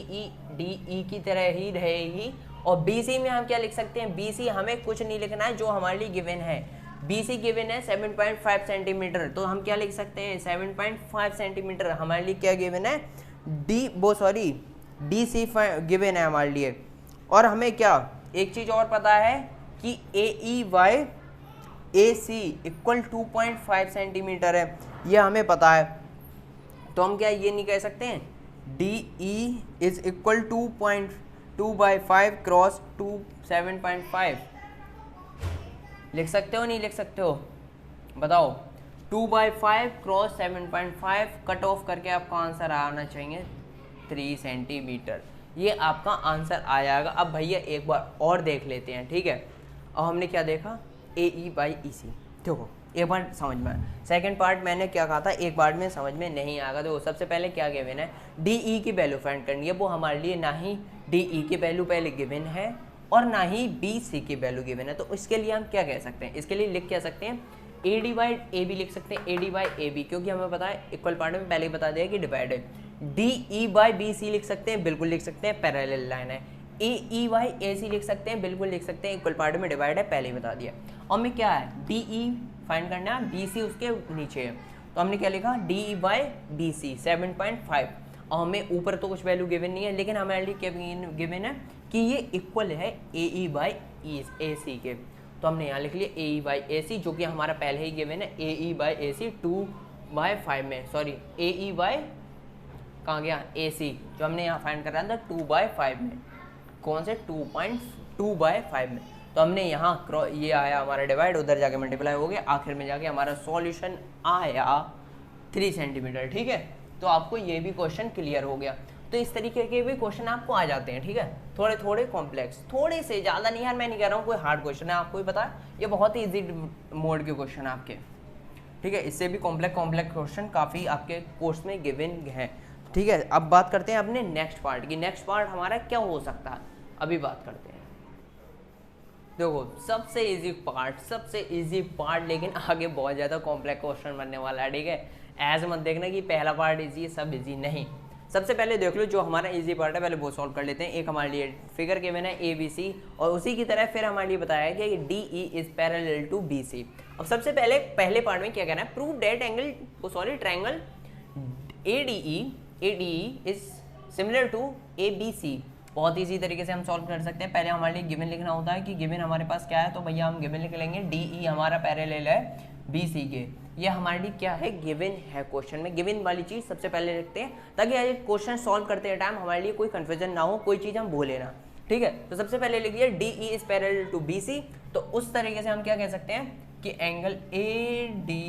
ई की तरह ही रहेगी। और बी सी में हम क्या लिख सकते हैं, बी सी हमें कुछ नहीं लिखना है, जो हमारे लिए गिवन है, बी सी गिवन है 7.5 सेंटीमीटर। तो हम क्या लिख सकते हैं, 7.5 सेंटीमीटर हमारे लिए क्या गिवन है, डी सी गिवन है हमारे लिए। और हमें क्या एक चीज़ और पता है कि A E by A C equal 2.5 centimetre है, ये हमें पता है। तो हम क्या ये नहीं कह सकते हैं, D E is equal 2.2/5 cross 7.5 लिख सकते हो, नहीं लिख सकते हो, बताओ। 2/5 क्रॉस 7.5 कट ऑफ करके आपका आंसर आना चाहिए 3 सेंटीमीटर। ये आपका आंसर आ जाएगा। अब भैया एक बार और देख लेते हैं, ठीक है। अब हमने क्या देखा, ए ई बाई ई सी, देखो एक बार समझ में आया। सेकंड पार्ट मैंने क्या कहा था, एक बार में समझ में नहीं आएगा। तो सबसे पहले क्या गिवन है, डी ई की वैल्यू फाइंड करनी है। वो हमारे लिए ना ही डी ई की वैल्यू पहले गिवन है और ना ही बी सी की वैल्यू गिवन है। तो इसके लिए हम क्या कह सकते हैं, इसके लिए लिख क्या सकते हैं, A D by A B लिख सकते हैं, A D by A B, क्योंकि हमें पता है इक्वल पार्ट में पहले ही बता दिया कि डिवाइड है। D E by B C लिख सकते हैं, बिल्कुल लिख सकते हैं, पैरेलल लाइन है। ए ई बाई ए सी लिख सकते हैं, बिल्कुल लिख सकते हैं, इक्वल पार्ट में डिवाइड है, पहले ही बता दिया। और में क्या है, डी ई फाइंड करना है, बी सी उसके नीचे है। तो हमने क्या लिखा, D E by B C 7.5। और हमें ऊपर तो कुछ वैल्यू गिवन नहीं है, लेकिन हमारे लिए क्या गिवन है कि ये इक्वल है ए ई बाई ए सी के। तो हमने यहाँ लिख लिया ए ई बाई ए सी, जो कि हमारा पहले ही गिवन है, ए ई बाई ए सी 2/5 में, सॉरी ए ई बाई कहाँ गया, ए सी, जो हमने यहाँ फाइंड कर रहा था 2/5 में, कौन से 2.2/5 में। तो हमने यहाँ ये आया हमारा डिवाइड, उधर जाके मल्टीप्लाई हो गया, आखिर में जाके हमारा सॉल्यूशन आया 3 सेंटीमीटर, ठीक है। तो आपको ये भी क्वेश्चन क्लियर हो गया। तो इस तरीके के भी क्वेश्चन आपको आ जाते हैं, ठीक है, थोड़े थोड़े कॉम्प्लेक्स, थोड़े से ज़्यादा नहीं यार, मैं नहीं कह रहा हूँ कोई हार्ड क्वेश्चन है, आपको भी पता है ये बहुत ही ईजी मोड के क्वेश्चन है आपके, ठीक है। इससे भी कॉम्प्लेक्स क्वेश्चन काफ़ी आपके कोर्स में गिवन हैं। ठीक है, अब बात करते हैं अपने नेक्स्ट पार्ट की। नेक्स्ट पार्ट हमारा क्या हो सकता है, अभी बात करते हैं। देखो सबसे इजी पार्ट, लेकिन आगे बहुत ज़्यादा कॉम्प्लेक्स क्वेश्चन बनने वाला है, ठीक है। ऐसे मत देखना कि पहला पार्ट इजी है सब इजी, नहीं। सबसे पहले देख लो जो हमारा इजी पार्ट है, पहले वो सॉल्व कर लेते हैं। एक हमारे लिए फिगर गिवन है ABC, और उसी की तरह फिर हमारे लिए बताया गया कि DE is parallel to BC। अब सबसे पहले पार्ट में क्या कहना है, prove that triangle ADE is similar to ABC। बहुत इजी तरीके से हम सॉल्व कर सकते हैं। पहले हमारे लिए गिवन लिखना होता है कि गिवन हमारे पास क्या है, तो भैया हम गिवन लिख लेंगे DE हमारा पैरेलल है BC के। ये हमारे लिए क्या है, गिवन है। क्वेश्चन में गिवन वाली चीज़ सबसे पहले लिखते हैं, ताकि आज क्वेश्चन सॉल्व करते टाइम हमारे लिए कोई कन्फ्यूजन ना हो, कोई चीज़ हम भूले ना, ठीक है। तो सबसे पहले लिख दिया DE is parallel to BC, तो उस तरीके से हम क्या कह सकते हैं कि angle ADE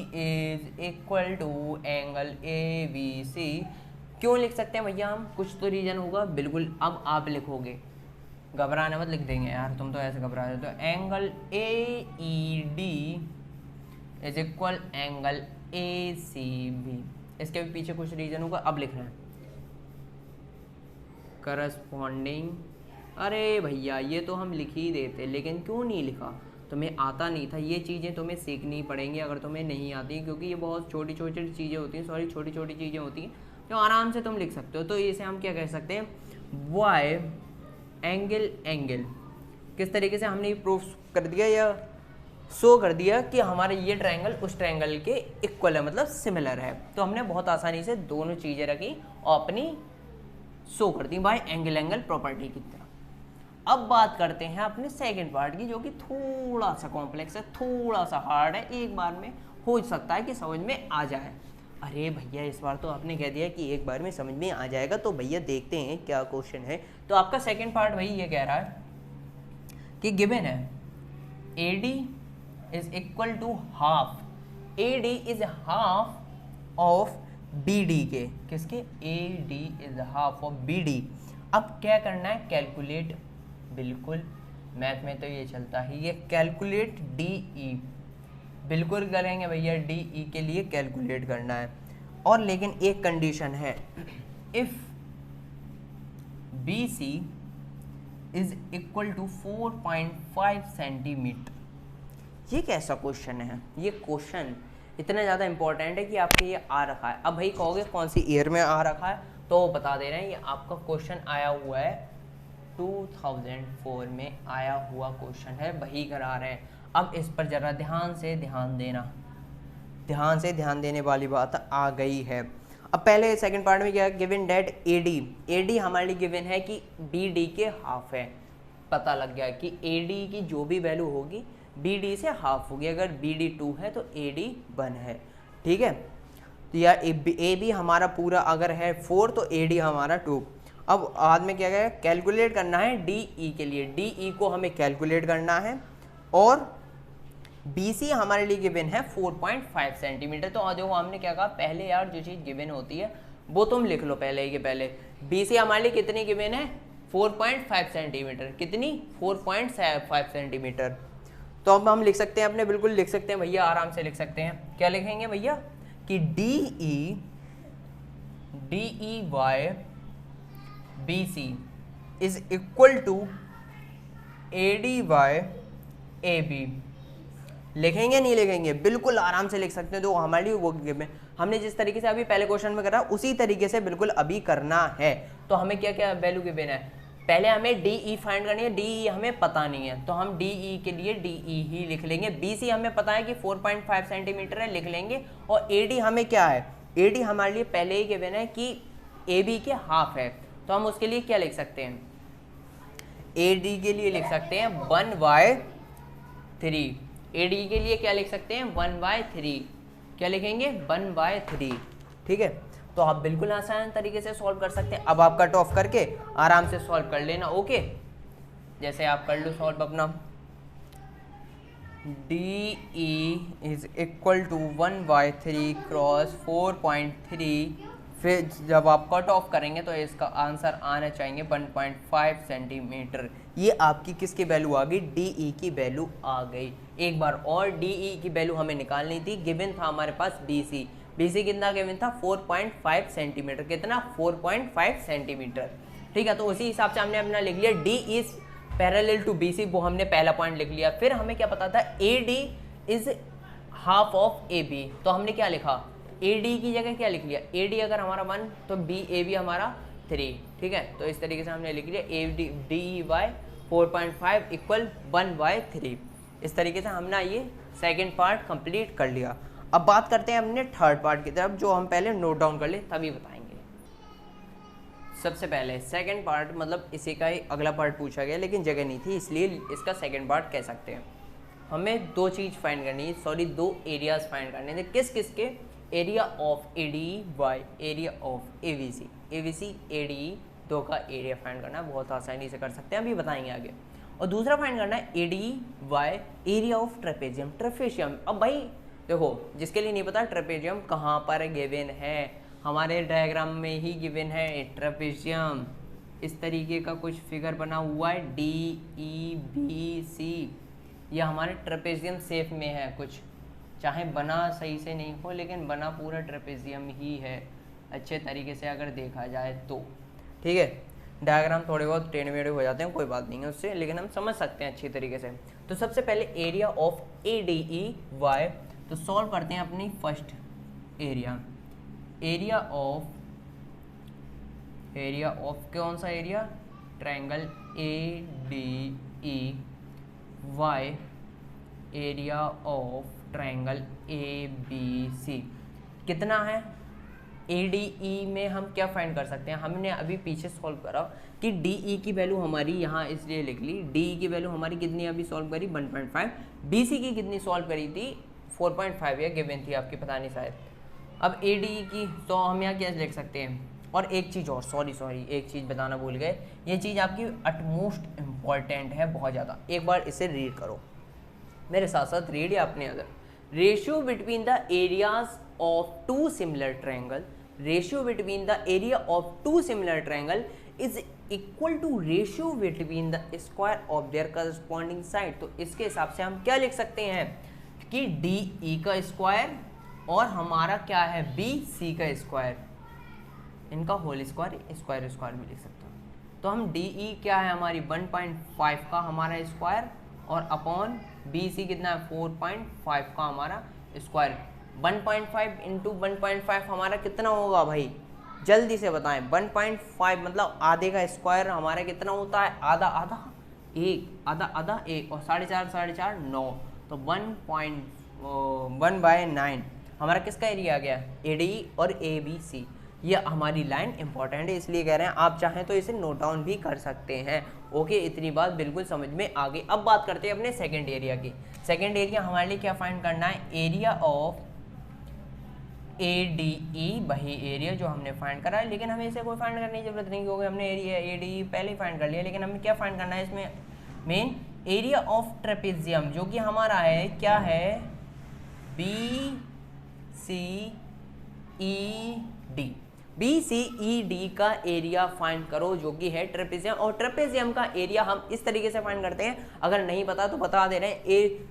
is equal to angle ABC। क्यों लिख सकते हैं भैया हम, कुछ तो रीजन होगा, बिल्कुल अब आप लिखोगे, घबराना मत, लिख देंगे यार, तुम तो ऐसे घबरा रहे हो। तो angle AED is equal angle ACB, इसके भी पीछे कुछ रीजन होगा, अब लिखना है करस्पॉन्डिंग। अरे भैया ये तो हम लिख ही देते, लेकिन क्यों नहीं लिखा, तुम्हें आता नहीं था। ये चीज़ें तुम्हें सीखनी पड़ेंगी अगर तुम्हें नहीं आती, क्योंकि ये बहुत छोटी छोटी चीज़ें होती हैं, छोटी छोटी चीज़ें होती हैं जो आराम से तुम लिख सकते हो। तो इसे हम क्या कह सकते हैं, वाई एंगल किस तरीके से हमने प्रूफ कर दिया या शो कर दिया कि हमारे ये ट्रायंगल उस ट्रायंगल के इक्वल है, मतलब सिमिलर है। तो हमने बहुत आसानी से दोनों चीज़ें रखी और अपनी शो कर दी बाय एंगल प्रॉपर्टी की तरह। अब बात करते हैं अपने सेकंड पार्ट की, जो कि थोड़ा सा कॉम्प्लेक्स है, थोड़ा सा हार्ड है, एक बार में हो सकता है कि समझ में आ जाए। अरे भैया इस बार तो आपने कह दिया कि एक बार में समझ में आ जाएगा, तो भैया देखते हैं क्या क्वेश्चन है। तो आपका सेकंड पार्ट भाई ये कह रहा है कि गिवन है AD is equal to half, AD is half of BD के, किसके, AD is half of BD। अब क्या करना है, कैलकुलेट, बिल्कुल मैथ में तो ये चलता ही है, कैलकुलेट DE, बिल्कुल करेंगे भैया, DE के लिए कैलकुलेट करना है। और लेकिन एक कंडीशन है, if BC is equal to 4.5 centimetre. ये कैसा क्वेश्चन है, ये क्वेश्चन इतना ज़्यादा इंपॉर्टेंट है कि आपके ये आ रखा है। अब भाई कहोगे कौन सी ईयर में आ रखा है, तो बता दे रहे हैं, ये आपका क्वेश्चन आया हुआ है 2004 में आया हुआ क्वेश्चन है, वही करा रहे हैं। अब इस पर ज़रा ध्यान से ध्यान देना, ध्यान से ध्यान देने वाली बात आ गई है। अब पहले सेकंड पार्ट में क्या, गिवन डेट AD हमारे लिए गिवन है कि BD के हाफ है। पता लग गया कि AD की जो भी वैल्यू होगी BD से हाफ होगी। अगर BD 2 है तो AD 1 है, ठीक है। तो या AB हमारा पूरा अगर है 4 तो AD हमारा 2। अब बाद में क्या है, कैलकुलेट करना है DE के लिए, DE को हमें कैलकुलेट करना है। और BC हमारे लिए गिवन है 4.5 सेंटीमीटर। तो देखो हमने क्या कहा, पहले यार जो चीज़ गिवन होती है वो तुम लिख लो पहले ही के पहले। BC हमारे लिए कितनी गिवन है, 4.5 सेंटीमीटर, कितनी, 4.5 सेंटीमीटर। तो अब हम लिख सकते हैं, अपने बिल्कुल लिख सकते हैं भैया, आराम से लिख सकते हैं। क्या लिखेंगे भैया कि DE by BC is equal to AD by AB। लिखेंगे नहीं लिखेंगे, बिल्कुल आराम से लिख सकते हैं। तो हमारे लिए वो हमने जिस तरीके से अभी पहले क्वेश्चन में करा उसी तरीके से बिल्कुल अभी करना है। तो हमें क्या क्या वैल्यू गिवन है, पहले हमें DE फाइंड करनी है, DE हमें पता नहीं है तो हम DE के लिए DE ही लिख लेंगे। BC हमें पता है कि 4.5 सेंटीमीटर है, लिख लेंगे। और AD हमें क्या है, AD हमारे लिए पहले ही गिवन है कि AB के हाफ है, तो हम उसके लिए क्या लिख सकते हैं, AD के लिए लिख सकते हैं 1/3। AD के लिए क्या लिख सकते हैं, 1/3। क्या लिखेंगे, 1/3, ठीक है। तो आप बिल्कुल आसान तरीके से सॉल्व कर सकते हैं। अब आप कट ऑफ करके आराम से सॉल्व कर लेना, ओके। जैसे आप कर लो सॉल्व अपना, DE is equal to 1/3 cross 4.3। फिर जब आप कट ऑफ करेंगे तो इसका आंसर आना चाहिए 1.5 सेंटीमीटर। ये आपकी किसकी वैल्यू आ गई, DE की वैल्यू आ गई। एक बार और DE की वैल्यू हमें निकालनी थी, गिवन था हमारे पास BC। BC कितना गिवन था 4.5 सेंटीमीटर, कितना 4.5 सेंटीमीटर। ठीक है, तो उसी हिसाब से हमने अपना लिख लिया D is parallel to BC, वो हमने पहला पॉइंट लिख लिया। फिर हमें क्या पता था AD is half of AB, तो हमने क्या लिखा AD की जगह क्या लिख लिया, AD अगर हमारा 1 तो BAB हमारा 3। ठीक है, तो इस तरीके से हमने लिख लिया AD बाय 4.5 इक्वल 1/3। इस तरीके से हमने ये सेकेंड पार्ट कंप्लीट कर लिया। अब बात करते हैं अपने थर्ड पार्ट की तरफ, जो हम पहले नोट डाउन कर ले तभी बताएंगे। सबसे पहले सेकंड पार्ट, मतलब इसी का ही अगला पार्ट पूछा गया लेकिन जगह नहीं थी, इसलिए इसका सेकंड पार्ट कह सकते हैं। हमें दो चीज़ फाइंड करनी है, सॉरी दो एरियाज फाइंड करने थे। किस किस के, area of ADE by area of ABC। ABC ADE दो का एरिया फाइंड करना है, बहुत आसानी से कर सकते हैं, अभी बताएंगे आगे। और दूसरा फाइंड करना है ADE by area of trapezium. Trapezium, अब भाई देखो जिसके लिए नहीं पता ट्रेपेजियम कहाँ पर गिवन है, हमारे डायग्राम में ही गिवन है ट्रेपेजियम। इस तरीके का कुछ फिगर बना हुआ है DEBC, यह हमारे ट्रेपेजियम शेप में है कुछ, चाहे बना सही से नहीं हो लेकिन बना पूरा ट्रेपेजियम ही है अच्छे तरीके से अगर देखा जाए तो। ठीक है, डायग्राम थोड़े बहुत टेढ़े मेढ़े हो जाते हैं, कोई बात नहीं है उससे, लेकिन हम समझ सकते हैं अच्छी तरीके से। तो सबसे पहले एरिया ऑफ ADE बाय, तो सॉल्व करते हैं अपनी फर्स्ट एरिया। एरिया ऑफ कौन सा area, triangle ADE by area of triangle ABC। कितना है ADE में हम क्या फाइंड कर सकते हैं, हमने अभी पीछे सॉल्व करा कि DE की वैल्यू हमारी यहाँ इसलिए लिख ली, DE की वैल्यू हमारी कितनी अभी सॉल्व करी 1.5, BC की कितनी सॉल्व करी थी 4.5 या गिवन थी आपकी, पता नहीं शायद। अब ADE की तो हम यहाँ क्या लिख सकते हैं। और एक चीज़ और, सॉरी एक चीज़ बताना भूल गए, ये चीज़ आपकी अटमोस्ट इम्पॉर्टेंट है बहुत ज़्यादा, एक बार इसे रीड करो मेरे साथ साथ, रीड या अपने other. Ratio between the areas of two similar triangle, ratio between the area of two similar triangle is equal to ratio between the square of their corresponding side. तो इसके हिसाब से हम क्या लिख सकते हैं कि DE का स्क्वायर और हमारा क्या है BC का स्क्वायर, इनका होल स्क्वायर स्क्वायर भी लिख सकते हो। तो हम DE क्या है हमारी 1.5 का हमारा स्क्वायर और अपॉन BC कितना है 4.5 का हमारा स्क्वायर। 1.5 इंटू 1.5 हमारा कितना होगा भाई, जल्दी से बताएं। 1.5 मतलब आधे का स्क्वायर हमारा कितना होता है, आधा आधा एक, आधा आधा एक, और 4.5 9, तो 1/9 हमारा किसका एरिया आ गया, ADE और ABC। ये हमारी लाइन इंपॉर्टेंट है इसलिए कह रहे हैं, आप चाहें तो इसे नोट डाउन भी कर सकते हैं। ओके, इतनी बात बिल्कुल समझ में आ गई। अब बात करते हैं अपने सेकंड एरिया की। सेकंड एरिया हमारे लिए क्या फाइंड करना है, एरिया ऑफ ADE, वही एरिया जो हमने फाइंड करा है, लेकिन हमें इसे कोई फाइंड करने की जरूरत नहीं क्योंकि हमने एरिया ADE पहले ही फाइंड कर लिया। लेकिन हमें क्या फाइंड करना है इसमें, मेन एरिया ऑफ ट्रेपेजियम, जो कि हमारा है क्या है BCED का एरिया फाइंड करो जो कि है ट्रेपेजियम। और ट्रेपेजियम का एरिया हम इस तरीके से फाइंड करते हैं, अगर नहीं पता तो बता दे रहे हैं।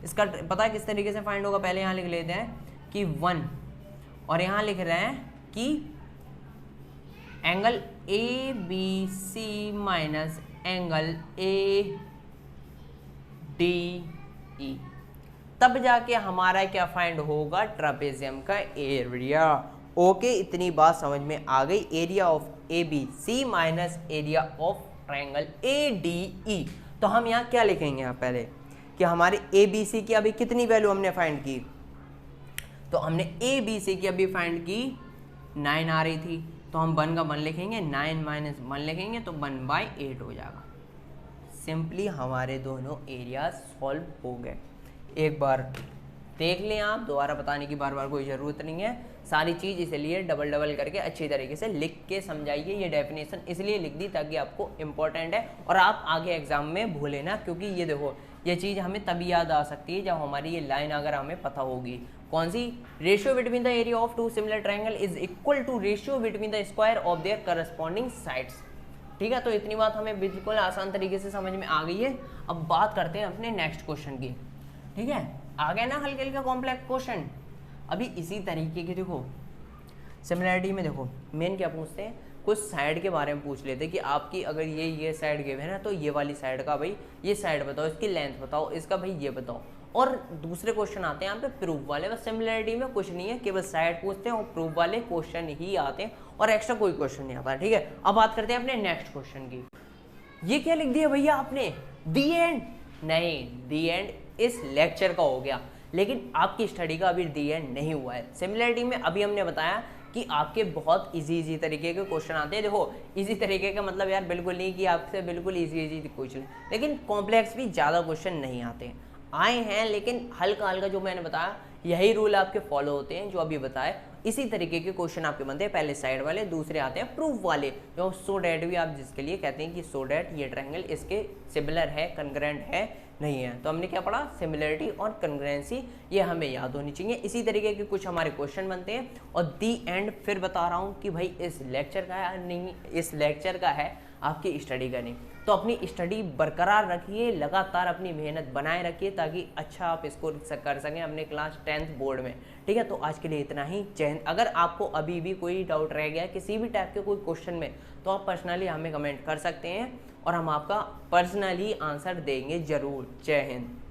इसका पता है किस तरीके से फाइंड होगा, पहले यहाँ लिख लेते हैं कि 1, और यहाँ लिख रहे हैं कि angle ABC minus angle ADE, तब जाके हमारा क्या फाइंड होगा, ट्रेपेजियम का एरिया। ओके, इतनी बात समझ में आ गई। Area of ABC minus area of triangle ADE। तो हम यहाँ क्या लिखेंगे, यहाँ पहले कि हमारे ABC की अभी कितनी वैल्यू हमने फाइंड की, तो हमने ABC की अभी फाइंड की 9 आ रही थी, तो हम 1 का 1 लिखेंगे, 9 माइनस 1 लिखेंगे तो 1/8 हो जाएगा। सिंपली हमारे दोनों एरिया सॉल्व हो गए। एक बार देख लें आप, दोबारा बताने की बार बार कोई ज़रूरत नहीं है। सारी चीज़ इसलिए डबल करके अच्छी तरीके से लिख के समझाइए। ये डेफिनेशन इसलिए लिख दी ताकि आपको इम्पोर्टेंट है और आप आगे एग्जाम में भूलें ना, क्योंकि ये देखो ये चीज़ हमें तभी याद आ सकती है जब हमारी ये लाइन अगर हमें पता होगी। कौन सी, ratio between the area of two similar triangle is equal to ratio between the square of their corresponding sides. ठीक है, तो इतनी बात हमें बिल्कुल आसान तरीके से समझ में आ गई है। अब बात करते हैं अपने नेक्स्ट क्वेश्चन की। ठीक है, आ गया ना हल्के हल्के कॉम्प्लेक्स क्वेश्चन। अभी इसी तरीके के देखो सिमिलैरिटी में देखो मेन क्या पूछते हैं, कुछ साइड के बारे में पूछ लेते हैं कि आपकी अगर ये साइड गिव है ना, तो ये वाली साइड का भाई ये साइड बताओ, इसकी लेंथ बताओ, इसका भाई ये बताओ। और दूसरे क्वेश्चन आते हैं यहाँ पे प्रूफ वाले। बस सिमिलैरिटी में कुछ नहीं है, केवल साइड पूछते हैं और प्रूफ वाले क्वेश्चन ही आते हैं और एक्स्ट्रा कोई क्वेश्चन नहीं आता। ठीक है, अब बात करते हैं अपने नेक्स्ट क्वेश्चन की। ये क्या लिख दिया भैया आपने, दी एंड? नहीं, दी एंड इस लेक्चर का हो गया, लेकिन आपकी स्टडी का अभी दी एंड नहीं हुआ है। सिमिलैरिटी में अभी हमने बताया कि आपके बहुत इजी तरीके के क्वेश्चन आते हैं। देखो इजी तरीके का मतलब यार बिल्कुल नहीं कि आपसे बिल्कुल इजी क्वेश्चन, लेकिन कॉम्प्लेक्स भी ज़्यादा क्वेश्चन नहीं आते, आए हैं लेकिन हल्का हल्का जो मैंने बताया यही रूल आपके फॉलो होते हैं जो अभी बताए। इसी तरीके के क्वेश्चन आपके बनते हैं, पहले साइड वाले, दूसरे आते हैं प्रूफ वाले, जो सो डैट भी आप जिसके लिए कहते हैं कि सो डैट ये ट्रायंगल इसके सिमिलर है, कंकरेंट है, नहीं है। तो हमने क्या पढ़ा, सिमिलरिटी और कंकरेंसी, ये हमें याद होनी चाहिए। इसी तरीके के कुछ हमारे क्वेश्चन बनते हैं। और दी एंड फिर बता रहा हूँ कि भाई इस लेक्चर का है नहीं, इस लेक्चर का है, आपकी स्टडी का नहीं। तो अपनी स्टडी बरकरार रखिए, लगातार अपनी मेहनत बनाए रखिए ताकि अच्छा आप स्कोर कर सकें अपने क्लास 10th बोर्ड में। ठीक है, तो आज के लिए इतना ही। जय हिंद। अगर आपको अभी भी कोई डाउट रह गया किसी भी टाइप के कोई क्वेश्चन में, तो आप पर्सनली हमें कमेंट कर सकते हैं और हम आपका पर्सनली आंसर देंगे ज़रूर। जय हिंद।